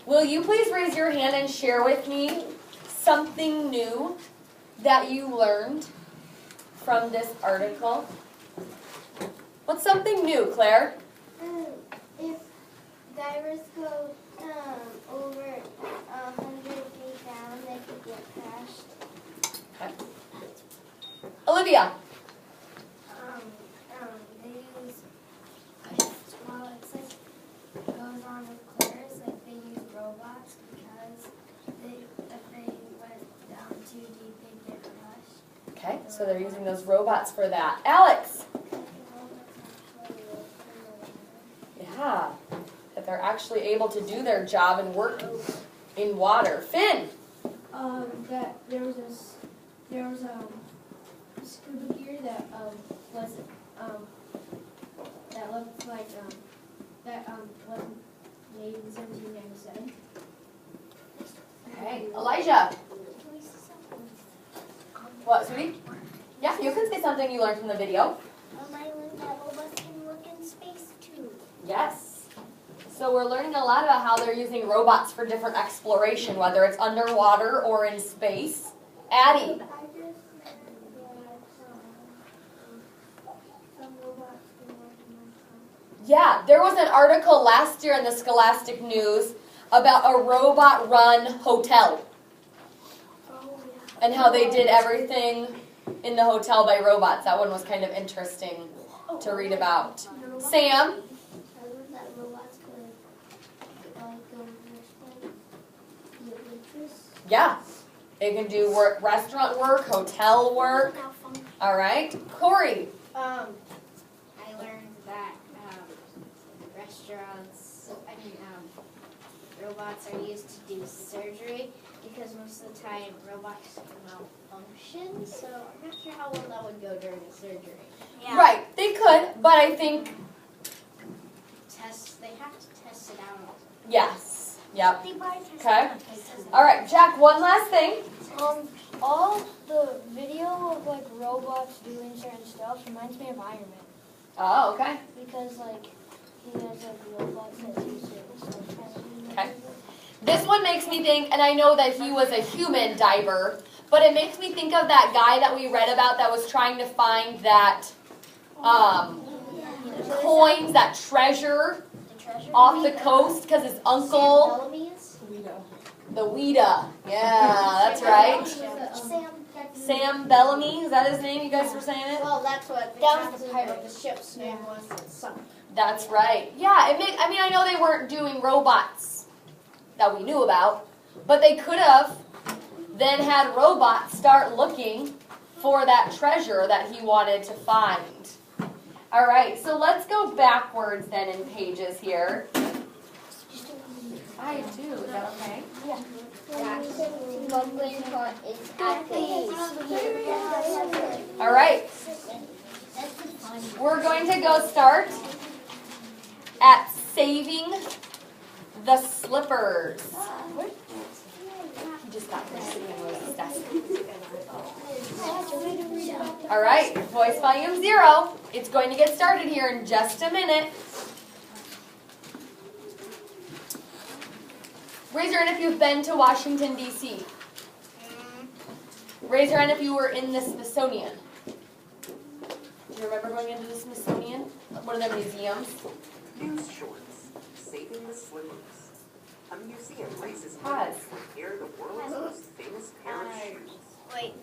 Will you please raise your hand and share with me something new that you learned from this article? What's something new, Claire? If divers go over 100 feet down, they could get crashed. Okay. Olivia? They use, well, it's like, goes on with Claire's, like they use robots because if they went down too deep, they'd get crushed. Okay, so they're using those robots for that. Alex? Yeah, that they're actually able to do their job and work in water. Finn? That there was scuba gear that was that looked like that was made in 1797. Okay, Elijah? What, sweetie? Yeah, you can say something you learned from the video. I learned that robots can work in space too. Yes. So we're learning a lot about how they're using robots for different exploration, whether it's underwater or in space. Addie? I just learned that some robots can work in my phone. Yeah, there was an article last year in the Scholastic News about a robot-run hotel and how they did everything in the hotel by robots. That one was kind of interesting to read about. Sam? I learned that robots could be a waitress. Yeah, they can do work, restaurant work, hotel work. All right, Corey? I learned that robots are used to do surgery because most of the time robots malfunction. So I'm not sure how well that would go during a surgery. Yeah. Right, they could, but I think They have to test it out. yes. Yep. They buy tests. Okay. All right, Jack, one last thing. All the video of like robots doing certain stuff reminds me of Iron Man Oh, okay. because like he has like robots that do certain stuff. Okay. This one makes me think, and I know that he was a human diver, but it makes me think of that guy that we read about that was trying to find that coins, that treasure off the coast because his uncle, the Ouida. Yeah, that's right. Sam Bellamy, is that his name? You guys were saying it? Well, that's what That was the pirate. The ship's name was. It sunk. That's right. Yeah, I know they weren't doing robots that we knew about, but they could have then had robots start looking for that treasure that he wanted to find. All right, so let's go backwards then in pages here. I do. Is that okay? All right. We're going to go start at saving the slippers. He just got there sitting on Rose's desk. All right, voice volume 0. It's going to get started here in just a minute. Raise your hand if you've been to Washington, D.C. Raise your hand if you were in the Smithsonian. Do you remember going into the Smithsonian? One of their museums? News shorts, saving the slippers. A museum raises Pause. to compare the world's most famous pair of shoes. Wait,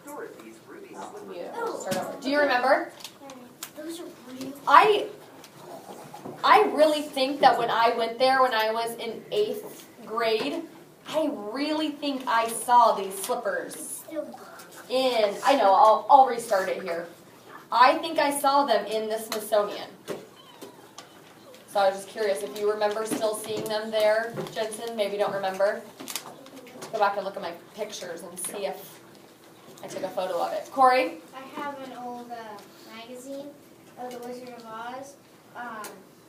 Dorothy's ruby Oh, slippers. yeah. Start over. Do you remember? those are real. I really think that when I went there when I was in 8th grade, I really think I saw these slippers in, I know, I'll restart it here. I think I saw them in the Smithsonian. So I was just curious if you remember still seeing them there, Jensen. Maybe you don't remember. Go back and look at my pictures and see if I took a photo of it. Corey? I have an old magazine of The Wizard of Oz.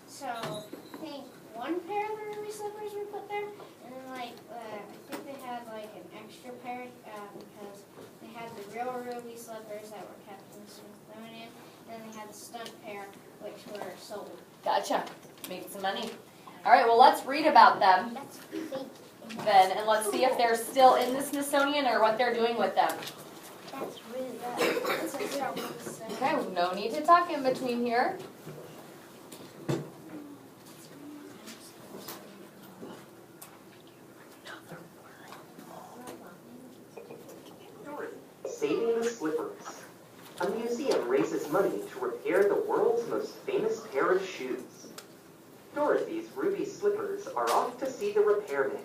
So I think one pair of the ruby slippers were put there, and then I think they had like an extra pair because they had the real ruby slippers that were kept in the Smithsonian, and then they had the stunt pair which were sold. Gotcha. Make some money. All right, well, let's read about them then, and let's see if they're still in the Smithsonian or what they're doing with them. That's really good. Okay, no need to talk in between here. Saving the slippers. A museum raises money to repair the world's most famous pair of shoes. Dorothy's ruby slippers are off to see the repairman.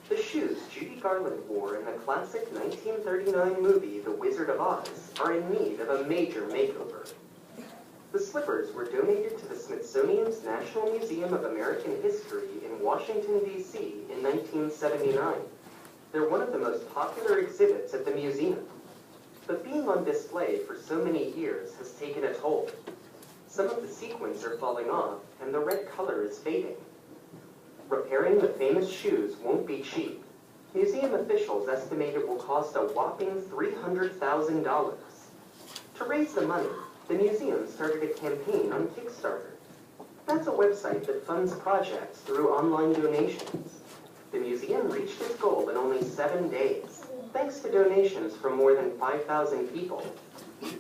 The shoes Judy Garland wore in the classic 1939 movie The Wizard of Oz are in need of a major makeover. The slippers were donated to the Smithsonian's National Museum of American History in Washington, D.C. in 1979. They're one of the most popular exhibits at the museum. But being on display for so many years has taken a toll. Some of the sequins are falling off, and the red color is fading. Repairing the famous shoes won't be cheap. Museum officials estimate it will cost a whopping $300,000. To raise the money, the museum started a campaign on Kickstarter. That's a website that funds projects through online donations. The museum reached its goal in only 7 days, thanks to donations from more than 5,000 people.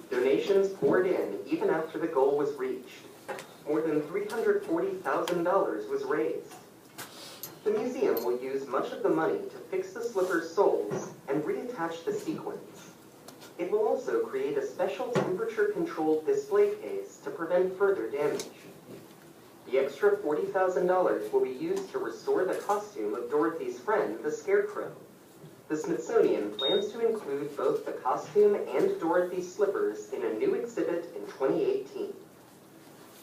Donations poured in even after the goal was reached. More than $340,000 was raised. The museum will use much of the money to fix the slipper's soles and reattach the sequins. It will also create a special temperature-controlled display case to prevent further damage. The extra $40,000 will be used to restore the costume of Dorothy's friend, the Scarecrow. The Smithsonian plans to include both the costume and Dorothy's slippers in a new exhibit in 2018.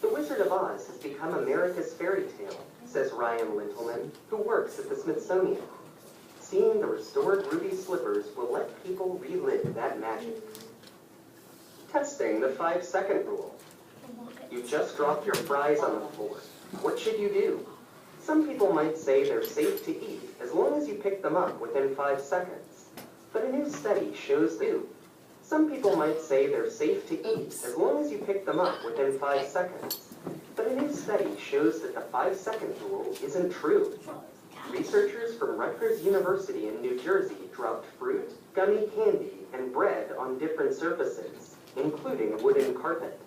The Wizard of Oz has become America's fairy tale, says Ryan Lintelman, who works at the Smithsonian. Seeing the restored ruby slippers will let people relive that magic. Testing the 5-second rule. You just dropped your fries on the floor. What should you do? Some people might say they're safe to eat as long as you pick them up within 5 seconds. But a new study shows that some people might say they're safe to eat as long as you pick them up within 5 seconds. But a new study shows that the 5-second rule isn't true. Researchers from Rutgers University in New Jersey dropped fruit, gummy candy, and bread on different surfaces, including a wooden carpet.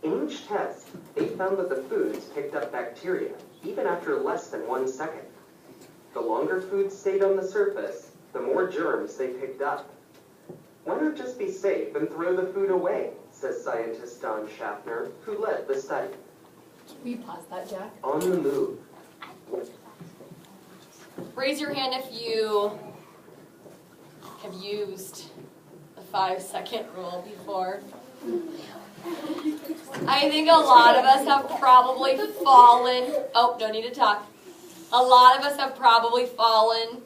In each test, they found that the foods picked up bacteria, even after less than 1 second. The longer foods stayed on the surface, the more germs they picked up. Why not just be safe and throw the food away, says scientist Don Schaffner, who led the study. Can we pause that, Jack? On the move. Raise your hand if you have used the 5-second rule before. I think a lot of us have probably fallen, no need to talk. A lot of us have probably fallen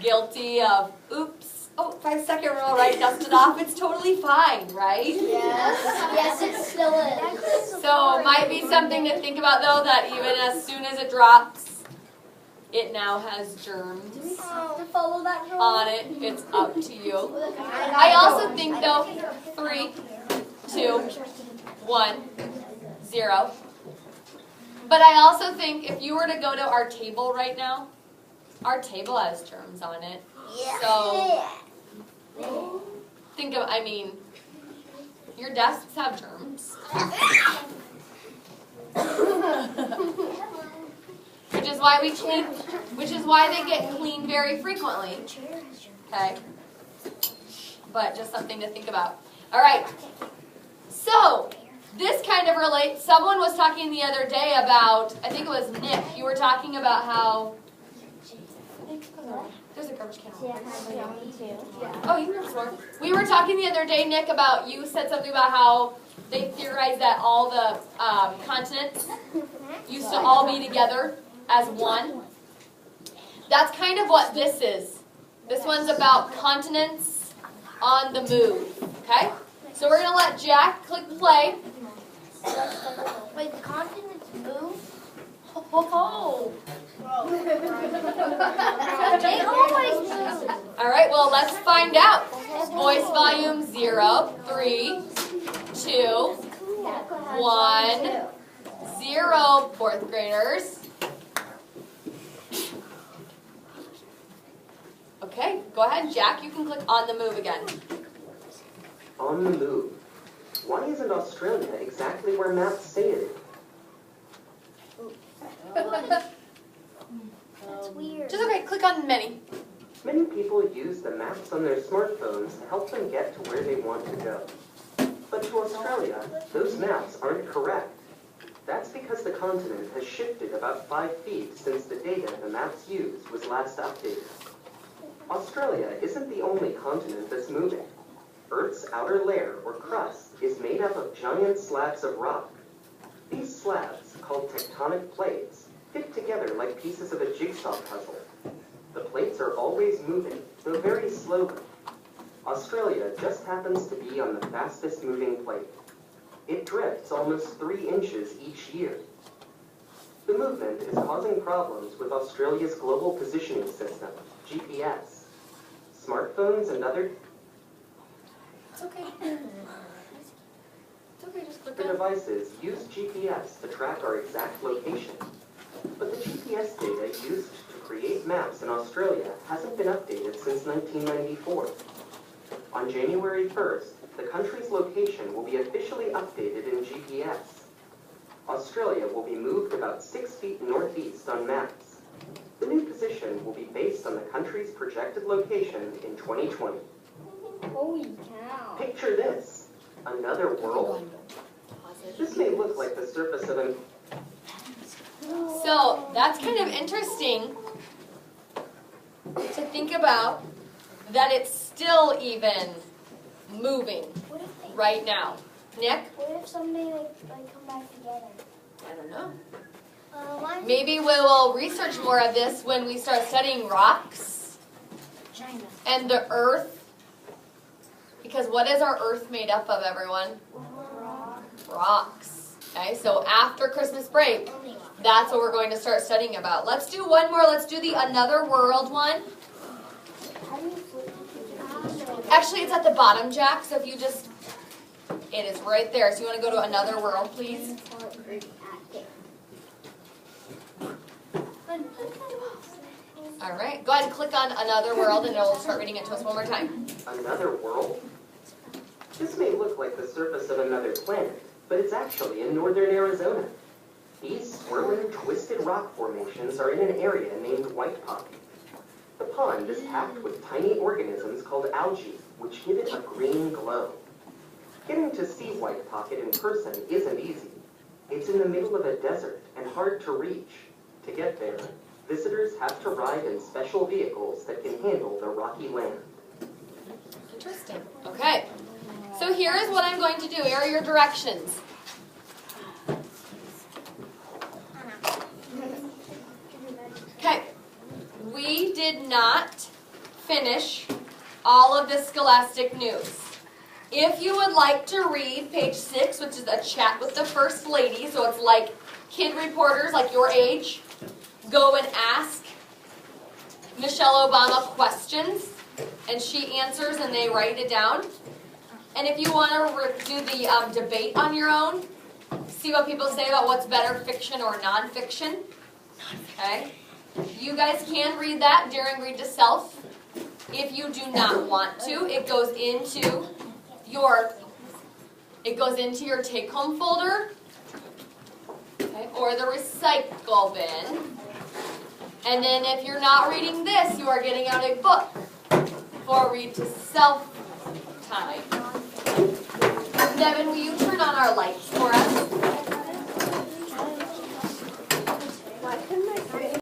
guilty of, oops, 5-second rule, right, dust it off, it's totally fine, right? Yes, it still is. So might be something to think about though, that even as soon as it drops, it now has germs To follow that rule. on it. It's up to you. I also think though, 3, 2, 1, 0. But I also think if you were to go to our table right now, our table has germs on it. So think of, your desks have germs. Which is why they get cleaned very frequently. Okay? But just something to think about. All right. So, this kind of relates. Someone was talking the other day about, I think it was Nick, you were talking about how, there's a garbage can. Oh, you can swear. We were talking the other day, Nick, about, you said something about how they theorized that all the continents used to all be together as one. That's kind of what this is. This one's about continents on the move. Okay? So we're going to let Jack click play. Wait, the continents move? Oh. They always move. All right, well, let's find out. Voice volume 0, 3, 2, 1, 0, 4th graders. Go ahead, Jack, you can click on the move again. On the move. Why isn't Australia exactly where maps say it is? That's weird. Just okay, click on many. Many people use the maps on their smartphones to help them get to where they want to go. But to Australia, those maps aren't correct. That's because the continent has shifted about 5 feet since the data the maps used was last updated. Australia isn't the only continent that's moving. Earth's outer layer, or crust, is made up of giant slabs of rock. These slabs, called tectonic plates, fit together like pieces of a jigsaw puzzle. The plates are always moving, though very slowly. Australia just happens to be on the fastest moving plate. It drifts almost 3 inches each year. The movement is causing problems with Australia's global positioning system, GPS. Smartphones and other It's okay. It's okay, just click The on. devices use GPS to track our exact location. But the GPS data used to create maps in Australia hasn't been updated since 1994. On January 1st, the country's location will be officially updated in GPS. Australia will be moved about 6 feet northeast on maps. The new position will be based on the country's projected location in 2020. Holy cow. Picture this, another world. This may look like the surface of an So that's kind of interesting to think about that it's still even moving What if they, right now. Nick? what if someday like come back together? I don't know. Why Maybe we will research more of this when we start studying rocks China? and the earth. Because what is our earth made up of, everyone? Rocks. Okay, so after Christmas break, that's what we're going to start studying about. Let's do one more. Let's do the Another World one. How do you flip? Actually, it's at the bottom, Jack, so if you just, it is right there. So you want to go to Another World, please? All right, go ahead and click on Another World, and it'll start reading it to us one more time. Another world? This may look like the surface of another planet, but it's actually in northern Arizona. These swirling, twisted rock formations are in an area named White Pocket. The pond is packed with tiny organisms called algae, which give it a green glow. Getting to see White Pocket in person isn't easy. It's in the middle of a desert and hard to reach. To get there, visitors have to ride in special vehicles that can handle the rocky land. Interesting. Okay. So here is what I'm going to do. Here are your directions. Okay. We did not finish all of the Scholastic news. If you would like to read page 6, which is a chat with the First Lady, so it's like kid reporters like your age, go and ask Michelle Obama questions, and she answers and they write it down. And if you want to do the debate on your own, see what people say about what's better, fiction or nonfiction. Okay? You guys can read that during Read to Self. If you do not want to, it goes into your take-home folder, okay, or the recycle bin. And then if you're not reading this, you are getting out a book for Read to Self time. Devin, will you turn on our lights for us?